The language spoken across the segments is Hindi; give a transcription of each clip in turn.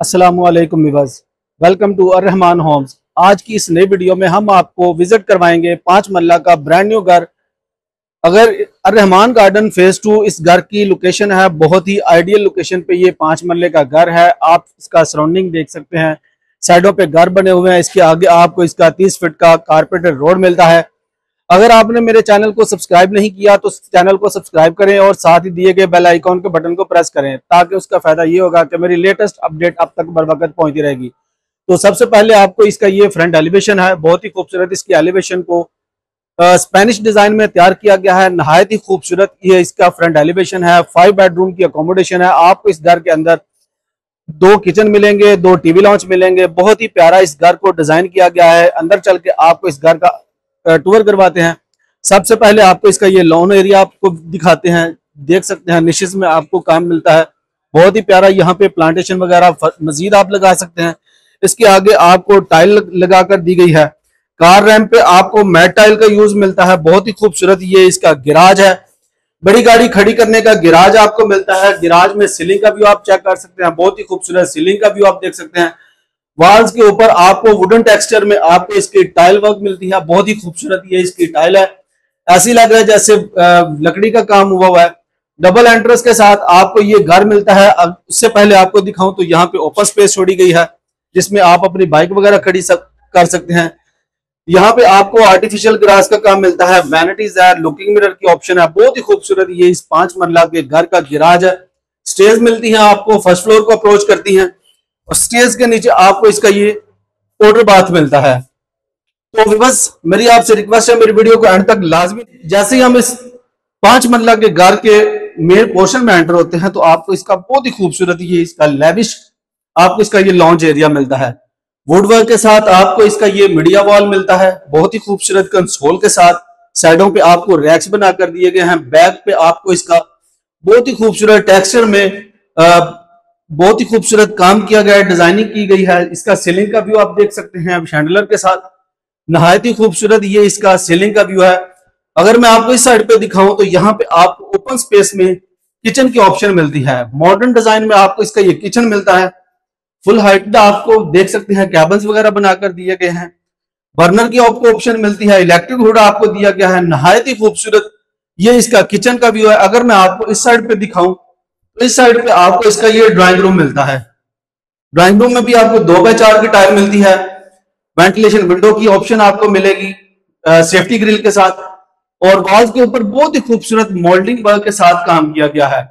अस्सलामुअलैकुम विवर्स, वेलकम टू अर्रहमान होम्स। आज की इस नई वीडियो में हम आपको विजिट करवाएंगे 5 मरला का ब्रांड न्यू घर। अगर अर्रहमान गार्डन फेज 2 इस घर की लोकेशन है, बहुत ही आइडियल लोकेशन पे ये 5 मरले का घर है। आप इसका सराउंडिंग देख सकते हैं, साइडों पे घर बने हुए हैं। इसके आगे आपको इसका 30 फीट का कारपेटेड रोड मिलता है। अगर आपने मेरे चैनल को सब्सक्राइब नहीं किया तो चैनल को सब्सक्राइब करें और साथ ही दिए गए बेल आइकॉन के बटन को प्रेस करें, ताकि उसका फायदा ये होगा कि मेरी लेटेस्ट अपडेट आप तक बर वक्त पहुंचती रहेगी। तो सबसे पहले आपको इसका ये फ्रंट एलिवेशन है, बहुत ही खूबसूरत। इसकी एलिवेशन को स्पेनिश डिजाइन में तैयार किया गया है, नहायत ही खूबसूरत ये इसका फ्रंट एलिवेशन है। 5 बेडरूम की अकोमोडेशन है। आपको इस घर के अंदर 2 किचन मिलेंगे, 2 टीवी लॉन्च मिलेंगे। बहुत ही प्यारा इस घर को डिजाइन किया गया है। अंदर चल के आपको इस घर का टूर करवाते हैं। सबसे पहले आपको इसका ये लॉन एरिया आपको दिखाते हैं। देख सकते हैं निशिस में आपको काम मिलता है, बहुत ही प्यारा। यहाँ पे प्लांटेशन वगैरह मजीद आप लगा सकते हैं। इसके आगे आपको टाइल लगाकर दी गई है। कार रैंप पे आपको मैट टाइल का यूज मिलता है, बहुत ही खूबसूरत। ये इसका गिराज है, बड़ी गाड़ी खड़ी करने का गिराज आपको मिलता है। गिराज में सीलिंग का व्यू आप चेक कर सकते हैं, बहुत ही खूबसूरत सीलिंग का व्यू आप देख सकते हैं। वॉल्स के ऊपर आपको वुडन टेक्सचर में आपको इसकी टाइल वर्क मिलती है, बहुत ही खूबसूरत ये इसकी टाइल है। ऐसी लग रहा है जैसे लकड़ी का काम हुआ है। डबल एंट्रेंस के साथ आपको ये घर मिलता है। उससे पहले आपको दिखाऊं तो यहाँ पे ओपन स्पेस छोड़ी गई है, जिसमें आप अपनी बाइक वगैरह खड़ी कर सकते हैं। यहाँ पे आपको आर्टिफिशियल ग्रास का काम मिलता है, वैनिटीज है, लुकिंग मिरर की ऑप्शन है। बहुत ही खूबसूरत ये इस 5 मरला के घर का गिराज है। स्टेज मिलती है आपको, फर्स्ट फ्लोर को अप्रोच करती हैं और स्टेज के नीचे आपको इसका ये वाटर बाथ मिलता है। तो बस मेरी आपसे रिक्वेस्ट है, मेरी वीडियो को एंड तक लाजमी। जैसे ही हम इस 5 मरला के घर के मेन पोर्शन में एंटर होते हैं तो आपको इसका बहुत ही खूबसूरत ये इसका लेविश आपको इसका ये लॉन्च एरिया मिलता है। वुडवर्क के साथ आपको इसका ये मीडिया वॉल मिलता है, बहुत ही खूबसूरत कंसोल के साथ। साइडों पे आपको रैक्स बनाकर दिए गए हैं। बैक पे आपको इसका बहुत ही खूबसूरत टेक्सचर में बहुत ही खूबसूरत काम किया गया है, डिजाइनिंग की गई है। इसका सीलिंग का व्यू आप देख सकते हैं शैंडलर के साथ, नहायत ही खूबसूरत ये इसका सीलिंग का व्यू है। अगर मैं आपको इस साइड पे दिखाऊं तो यहाँ पे आपको ओपन स्पेस में किचन की ऑप्शन मिलती है। मॉडर्न डिजाइन में आपको इसका ये किचन मिलता है, फुल हाइट आपको देख सकते हैं, कैबिन्स वगैरह बनाकर दिए गए हैं। बर्नर की आपको ऑप्शन मिलती है, इलेक्ट्रिक हुड आपको दिया गया है। नहायत ही खूबसूरत ये इसका किचन का व्यू है। अगर मैं आपको इस साइड पे दिखाऊं तो इस साइड पे आपको इसका ये ड्राइंग रूम मिलता है। ड्राइंग रूम में भी आपको 2x4 की टाइल मिलती है। वेंटिलेशन विंडो की ऑप्शन आपको मिलेगी सेफ्टी ग्रिल के साथ। और वॉल्स के ऊपर बहुत ही खूबसूरत मोल्डिंग वर्क के साथ काम किया गया है।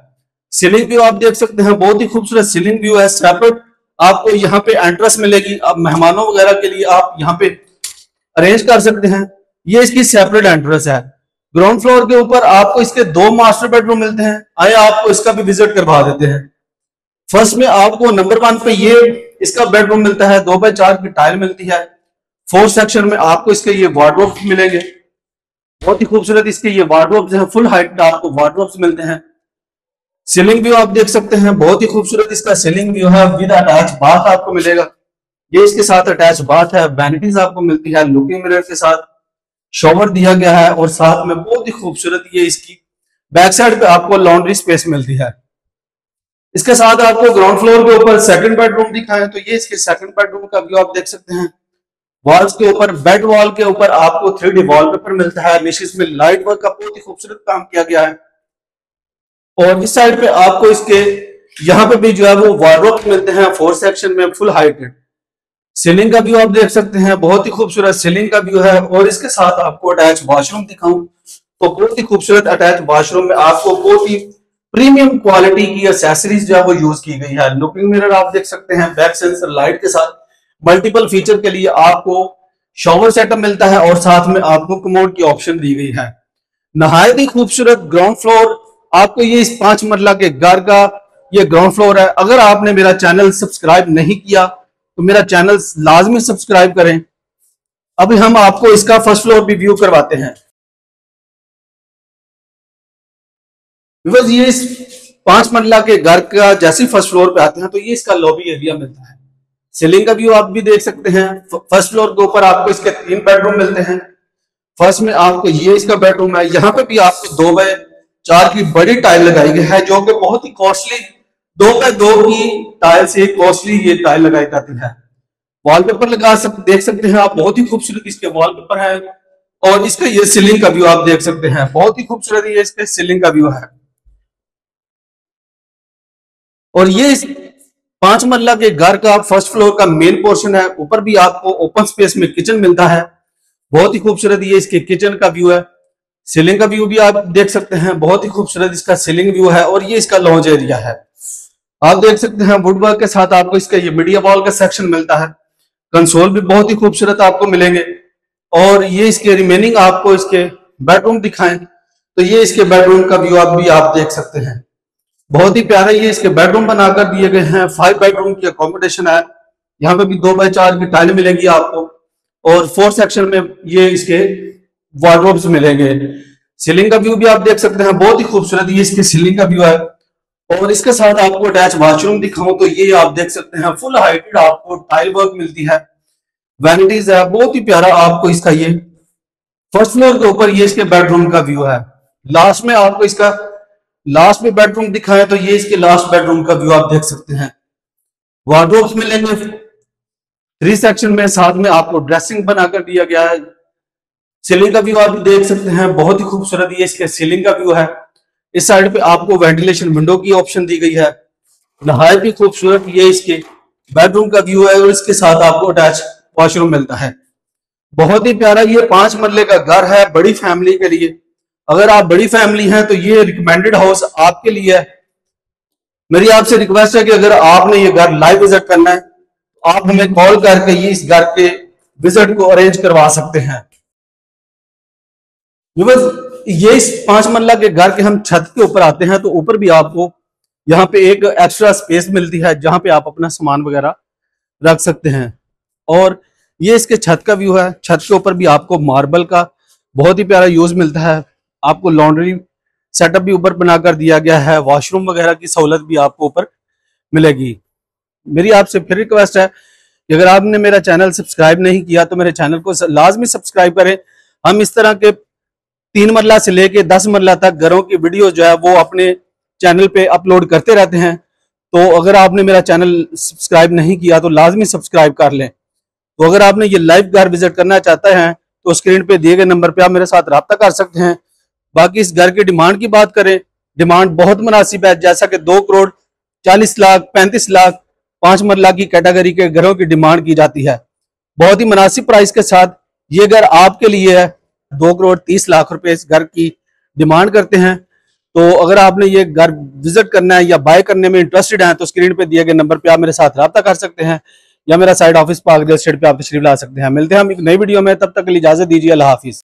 सीलिंग व्यू आप देख सकते हैं, बहुत ही खूबसूरत सीलिंग व्यू है। सेपरेट आपको यहाँ पे एंट्रेंस मिलेगी, आप मेहमानों वगैरह के लिए आप यहाँ पे अरेंज कर सकते हैं। ये इसकी सेपरेट एंट्रेंस है। ग्राउंड फ्लोर के ऊपर आपको इसके 2 मास्टर बेडरूम मिलते हैं। आइए आपको इसका भी विजिट करवा देते हैं। फर्स्ट में आपको नंबर 1 पे ये इसका बेडरूम मिलता है, 2x4 की टाइल मिलती है। 4th सेक्शन में आपको इसके ये वार्डरोब मिलेंगे, बहुत ही खूबसूरत इसके ये वार्डरोब है। फुल हाइट आपको वार्डरोब्स मिलते हैं। सीलिंग व्यू आप देख सकते हैं, बहुत ही खूबसूरत इसका सीलिंग व्यू है। विद अटैच बाथ आपको मिलेगा, ये इसके साथ अटैच बाथ है। वैनिटीज आपको मिलती है, लुकिंग मिरर के साथ शॉवर दिया गया है। और साथ में बहुत ही खूबसूरत ये इसकी बैक साइड पे आपको लॉन्ड्री स्पेस मिलती है। इसके साथ आपको ग्राउंड फ्लोर के ऊपर सेकंड बेडरूम दिखाएं तो ये इसके सेकंड बेडरूम का व्यू आप देख सकते हैं। वॉल्स के ऊपर बेड वॉल के ऊपर आपको 3D वॉलपेपर मिलता है। निशिस में लाइट वर्क का बहुत ही खूबसूरत काम किया गया है। और इस साइड पे आपको इसके यहाँ पे भी जो है वो वार्डरोब मिलते हैं 4th सेक्शन में, फुल हाइटेड। सीलिंग का व्यू आप देख सकते हैं, बहुत ही खूबसूरत सीलिंग का व्यू है। और इसके साथ आपको अटैच वॉशरूम दिखाऊं तो बहुत ही खूबसूरत अटैच वॉशरूम में आपको बहुत ही प्रीमियम क्वालिटी की एक्सेसरीज जो है वो यूज की गई है। लुकिंग मिरर आप देख सकते हैं, बैक सेंसर लाइट के साथ। मल्टीपल फीचर के लिए आपको शॉवर सेटअप मिलता है और साथ में आपको कमोड की ऑप्शन दी गई है। नहायत ही खूबसूरत ग्राउंड फ्लोर आपको ये इस 5 मरला के घर का ये ग्राउंड फ्लोर है। अगर आपने मेरा चैनल सब्सक्राइब नहीं किया तो मेरा चैनल लाजमी सब्सक्राइब करें। अभी हम आपको इसका फर्स्ट फ्लोर भी व्यू करवाते हैं। बिकॉज ये इस 5 मरला के घर का जैसे फर्स्ट फ्लोर पे आते हैं तो ये इसका लॉबी एरिया मिलता है। सीलिंग का व्यू आप भी देख सकते हैं। फर्स्ट फ्लोर के ऊपर आपको इसके 3 बेडरूम मिलते हैं। फर्स्ट में आपको ये इसका बेडरूम है, यहाँ पे भी आपको 2x4 की बड़ी टाइल लगाई गई है, जो कि बहुत ही कॉस्टली 2x2 की टाइल से कॉस्टली ये टाइल लगाई जाती है। वॉलपेपर देख सकते हैं आप, बहुत ही खूबसूरत इसके वॉलपेपर है। और इसका ये सीलिंग का व्यू आप देख सकते हैं, बहुत ही खूबसूरत ये इसके सीलिंग का व्यू है। और ये इस 5 मंजिला के घर का फर्स्ट फ्लोर का मेन पोर्शन है। ऊपर भी आपको ओपन स्पेस में किचन मिलता है। बहुत ही खूबसूरत ये इसके किचन का व्यू है। सीलिंग का व्यू भी आप देख सकते हैं, बहुत ही खूबसूरत इसका सीलिंग व्यू है। और ये इसका लॉन्ज एरिया है, आप देख सकते हैं वुड वर्क के साथ आपको इसका ये मीडिया वॉल का सेक्शन मिलता है। कंसोल भी बहुत ही खूबसूरत आपको मिलेंगे। और ये इसके रिमेनिंग आपको इसके बेडरूम दिखाएं तो ये इसके बेडरूम का व्यू आप देख सकते हैं। बहुत ही प्यारे ये इसके बेडरूम बनाकर दिए गए हैं। 5 बेडरूम की अकोमोडेशन है। यहाँ पे भी 2x4 की टाइल मिलेगी आपको। और 4 सेक्शन में ये इसके वार्डरोब्स मिलेंगे। सीलिंग का व्यू भी आप देख सकते हैं, बहुत ही खूबसूरत ये इसके सीलिंग का व्यू है। और इसके साथ आपको अटैच वॉशरूम दिखाऊं तो ये आप देख सकते हैं, फुल हाइटेड आपको टाइल वर्क मिलती है। वैनिटीज है, बहुत ही प्यारा आपको इसका ये फर्स्ट फ्लोर के ऊपर ये इसके बेडरूम का व्यू है। लास्ट में आपको इसका लास्ट में बेडरूम दिखाएं तो ये इसके लास्ट बेडरूम का व्यू आप देख सकते हैं। वार्डरोब्स मिलेंगे 3 सेक्शन में, साथ में आपको ड्रेसिंग बनाकर दिया गया है। सीलिंग का व्यू आप देख सकते हैं, बहुत ही खूबसूरत ये इसके सीलिंग का व्यू है। इस साइड पे आपको वेंटिलेशन विंडो की ऑप्शन दी गई है। नहायत ही खूबसूरत ये इसके बेडरूम का व्यू है। और इसके साथ आपको अटैच वॉशरूम मिलता है। बहुत ही प्यारा ये 5 मरले का घर है बड़ी फैमिली के लिए। अगर आप बड़ी फैमिली हैं तो ये रिकमेंडेड हाउस आपके लिए है। मेरी आपसे रिक्वेस्ट है कि अगर आपने ये घर लाइव विजिट करना है तो आप हमें कॉल करके ये इस घर के विजिट को अरेंज करवा सकते हैं। ये इस 5 मंजिला के घर के हम छत के ऊपर आते हैं तो ऊपर भी आपको यहाँ पे एक एक्स्ट्रा स्पेस मिलती है जहां पे आप अपना सामान वगैरह रख सकते हैं। और ये इसके छत का व्यू है। छत के ऊपर भी आपको मार्बल का बहुत ही प्यारा यूज मिलता है। आपको लॉन्ड्री सेटअप भी ऊपर बनाकर दिया गया है। वॉशरूम वगैरह की सहूलत भी आपको ऊपर मिलेगी। मेरी आपसे फिर रिक्वेस्ट है कि अगर आपने मेरा चैनल सब्सक्राइब नहीं किया तो मेरे चैनल को लाजमी सब्सक्राइब करें। हम इस तरह के 3 मरला से लेके 10 मरला तक घरों की वीडियो जो है वो अपने चैनल पे अपलोड करते रहते हैं। तो अगर आपने मेरा चैनल सब्सक्राइब नहीं किया तो लाजमी सब्सक्राइब कर लें। तो अगर आपने ये लाइव घर विजिट करना चाहते हैं तो स्क्रीन पे दिए गए नंबर पे आप मेरे साथ रब्ता कर सकते हैं। बाकी इस घर की डिमांड की बात करें, डिमांड बहुत मुनासिब है। जैसा कि 2 करोड़ 40 लाख 35 लाख 5 मरला की कैटेगरी के घरों की डिमांड की जाती है। बहुत ही मुनासिब प्राइस के साथ ये घर आपके लिए है। 2 करोड़ 30 लाख रुपए इस घर की डिमांड करते हैं। तो अगर आपने ये घर विजिट करना है या बाय करने में इंटरेस्टेड हैं तो स्क्रीन पे दिए गए नंबर पे आप मेरे साथ रब्ता कर सकते हैं या मेरा side office park real estate पे आप तशरीफ ला सकते हैं। मिलते हैं हम एक नई वीडियो में, तब तक के लिए इजाजत दीजिए। अल्लाह हाफिज।